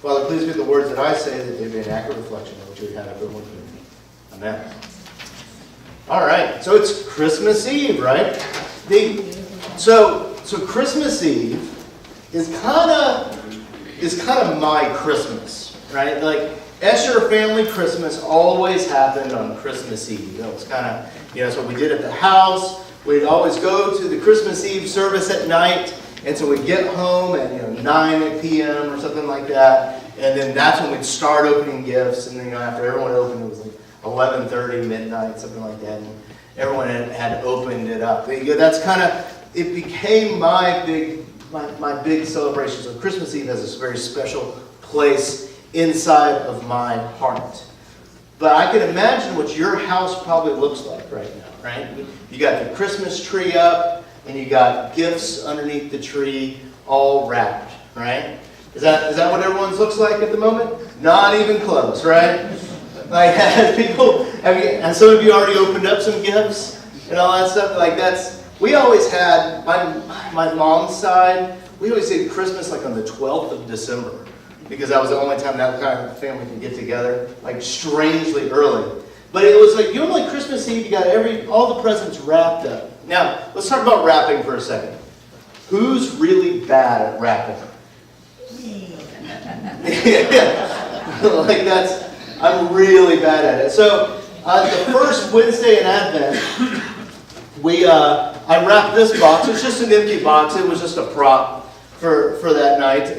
Father, please be the words that I say, that they be an accurate reflection of what you have everyone do. Amen. All right, so it's Christmas Eve, right? So Christmas Eve is kind of my Christmas, right? Like Escher family Christmas always happened on Christmas Eve. That was kind of, that's what we did at the house. We'd always go to the Christmas Eve service at night, and so we'd get home at 9 p.m. or something like that, and then that's when we'd start opening gifts. And then after everyone opened, it was like 11:30, midnight, something like that. And everyone had opened it up. That's kind of, it became my big celebration. So Christmas Eve has this very special place inside of my heart. But I can imagine what your house probably looks like right now, right? You got the Christmas tree up, and you got gifts underneath the tree, all wrapped, right? Is that what everyone's looks like at the moment? Not even close, right? Like, and some of you already opened up some gifts and all that stuff. Like we always had, my mom's side, we always did Christmas like on the 12th of December. Because that was the only time that kind of family could get together, like strangely early. But it was like, like Christmas Eve, you got all the presents wrapped up. Now, let's talk about wrapping for a second. Who's really bad at wrapping? I'm really bad at it. So, the first Wednesday in Advent, I wrapped this box. It was just an empty box. It was just a prop for that night.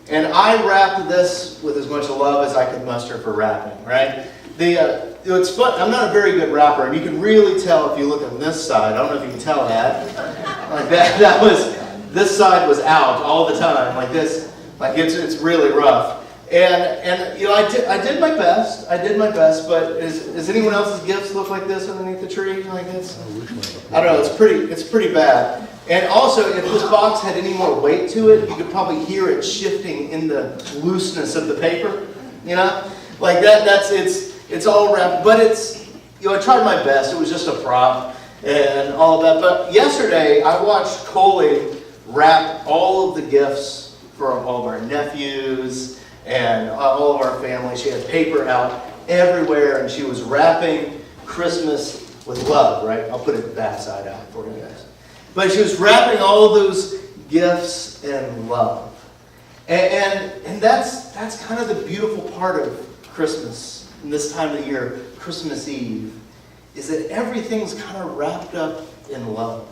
And I wrapped this with as much love as I could muster for wrapping, right? It's fun. I'm not a very good wrapper, and you can really tell if you look on this side. I don't know if you can tell that. Like that. This side was out all the time, like this. Like it's really rough. And I did my best. But is anyone else's gifts look like this underneath the tree? Like this? I don't know. It's pretty bad. And also, if this box had any more weight to it, you could probably hear it shifting in the looseness of the paper. Like that. It's all wrapped, but I tried my best. It was just a prop and all of that. But yesterday, I watched Coley wrap all of the gifts for all of our nephews and all of our family. She had paper out everywhere, and she was wrapping Christmas with love, right? I'll put it that side out for you guys. But she was wrapping all those gifts in love. And that's kind of the beautiful part of Christmas. In this time of the year, Christmas Eve, is that everything's kind of wrapped up in love.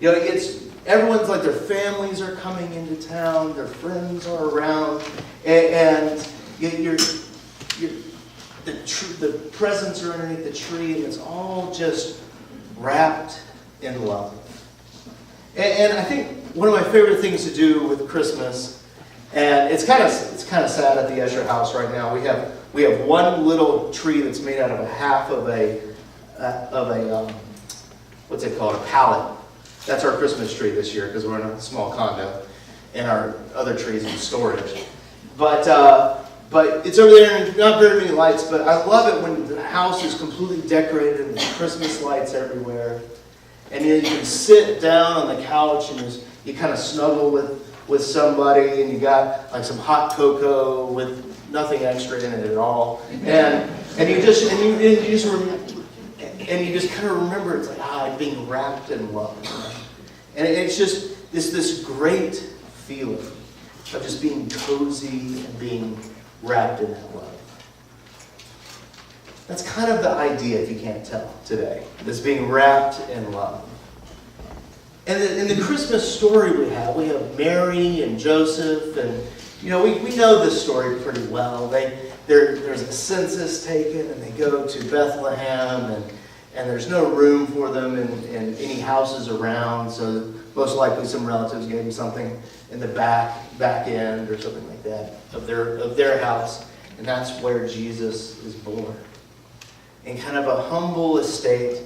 Everyone's like, their families are coming into town, their friends are around, and the presents are underneath the tree, and it's all just wrapped in love. And I think one of my favorite things to do with Christmas, and it's kind of sad at the Escher house right now. We have one little tree that's made out of a half of a what's it called? A pallet. That's our Christmas tree this year because we're in a small condo, and our other trees in storage. But it's over there, and not very many lights. But I love it when the house is completely decorated and there's Christmas lights everywhere. And you can sit down on the couch and you kind of snuggle with somebody, and you got like some hot cocoa with nothing extra in it at all, and you just kind of remember it's like I'm being wrapped in love, and it's just this great feeling of just being cozy and being wrapped in that love. That's kind of the idea, if you can't tell, today. This being wrapped in love. And in the Christmas story we have Mary and Joseph, and we know this story pretty well. There's a census taken, and they go to Bethlehem, and there's no room for them in any houses around, so most likely some relatives gave them something in the back end or something like that of their house, and that's where Jesus is born. In kind of a humble estate,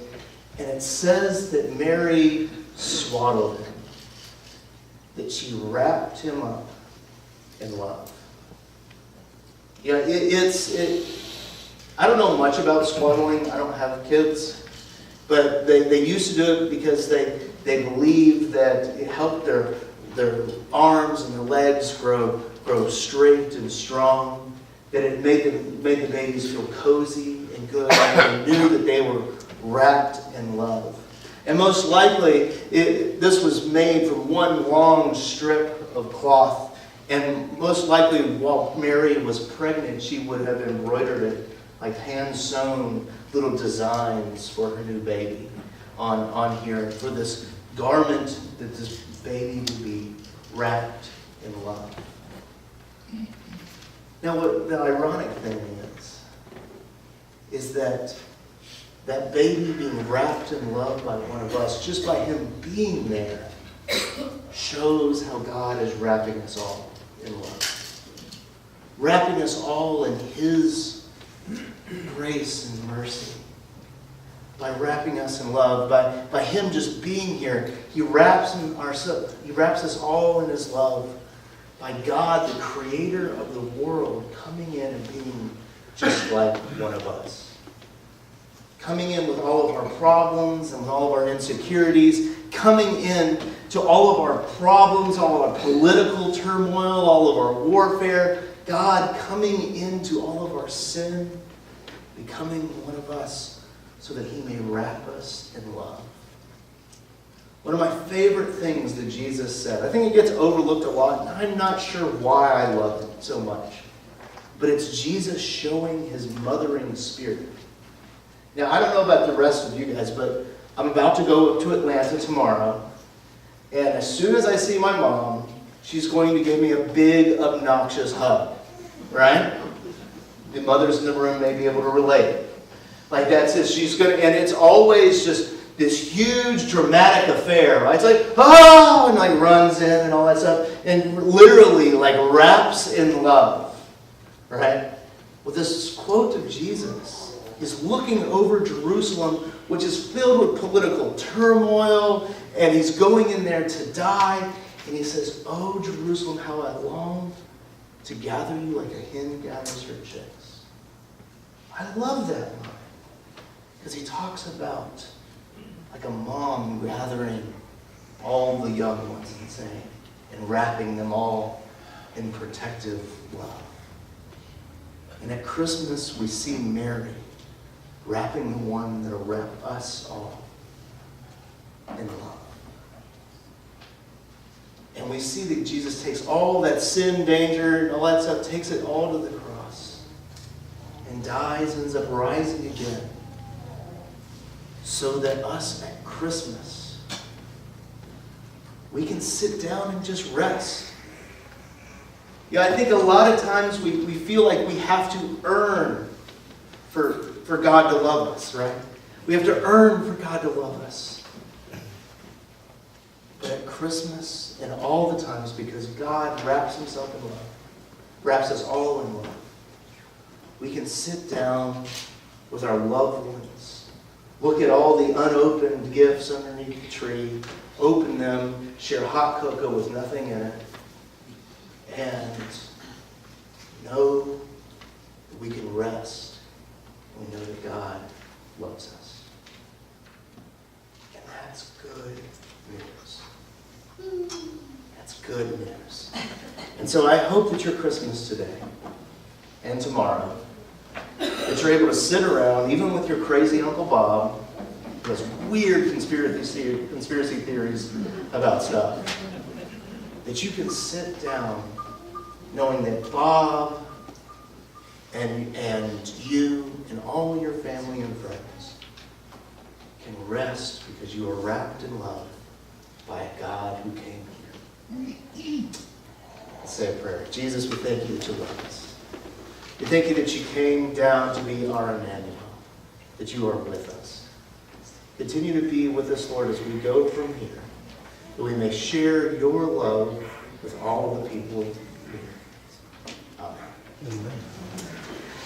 and it says that Mary swaddled him, that she wrapped him up in love. I don't know much about swaddling. I don't have kids, but they used to do it because they believed that it helped their arms and their legs grow grow straight and strong, that it made the babies feel cozy and good, and they knew that they were wrapped in love. And most likely, this was made from one long strip of cloth. And most likely, while Mary was pregnant, she would have embroidered it, like hand-sewn little designs for her new baby on here, for this garment that this baby would be wrapped in love. Now, what the ironic thing is that baby being wrapped in love by one of us, just by him being there, shows how God is wrapping us all in love. Wrapping us all in his grace and mercy. By wrapping us in love, by him just being here, he wraps us all in his love. By God, the creator of the world, coming in and being just like one of us. Coming in with all of our problems and with all of our insecurities, coming in to all of our problems, all of our political turmoil, all of our warfare. God coming into all of our sin, becoming one of us so that he may wrap us in love. One of my favorite things that Jesus said, I think it gets overlooked a lot, and I'm not sure why I love it so much, but it's Jesus showing his mothering spirit. Now, I don't know about the rest of you guys, but I'm about to go to Atlanta tomorrow, and as soon as I see my mom, she's going to give me a big, obnoxious hug, right? The mothers in the room may be able to relate. Like that's it. She's going to, and it's always just this huge dramatic affair, right? It's like, oh, and like runs in and all that stuff, and literally like wraps in love, right? Well, this quote of Jesus is looking over Jerusalem, which is filled with political turmoil, and he's going in there to die, and he says, oh, Jerusalem, how I long to gather you like a hen gathers her chicks. I love that line, because he talks about like a mom gathering all the young ones and wrapping them all in protective love. And at Christmas, we see Mary wrapping the one that will wrap us all in love. And we see that Jesus takes all that sin, danger, and all that stuff, takes it all to the cross, and dies and ends up rising again, so that us at Christmas, we can sit down and just rest. Yeah, I think a lot of times we feel like we have to earn for God to love us, right? We have to earn for God to love us. But at Christmas and all the times, because God wraps himself in love, wraps us all in love, we can sit down with our loved ones, look at all the unopened gifts underneath the tree, open them, share hot cocoa with nothing in it, and know that we can rest. We know that God loves us. And that's good news. That's good news. And so I hope that your Christmas today and tomorrow, that you're able to sit around, even with your crazy Uncle Bob, who has weird conspiracy theories about stuff, that you can sit down knowing that Bob and you and all your family and friends can rest because you are wrapped in love by a God who came here. Let's say a prayer. Jesus, we thank you that you love us. We thank you that you came down to be our Emmanuel, that you are with us. Continue to be with us, Lord, as we go from here, that we may share your love with all the people here. Amen. Amen.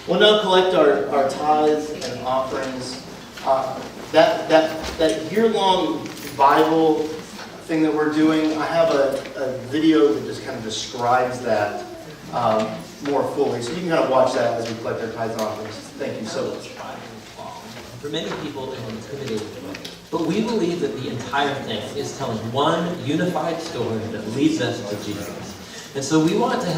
We'll now collect our tithes and offerings. That year-long Bible thing that we're doing, I have a video that just kind of describes that more fully. So you can kind of watch that as we collect our tithes and offerings. Thank you so much. For many people, it's intimidating. But we believe that the entire thing is telling one unified story that leads us to Jesus. And so we want to help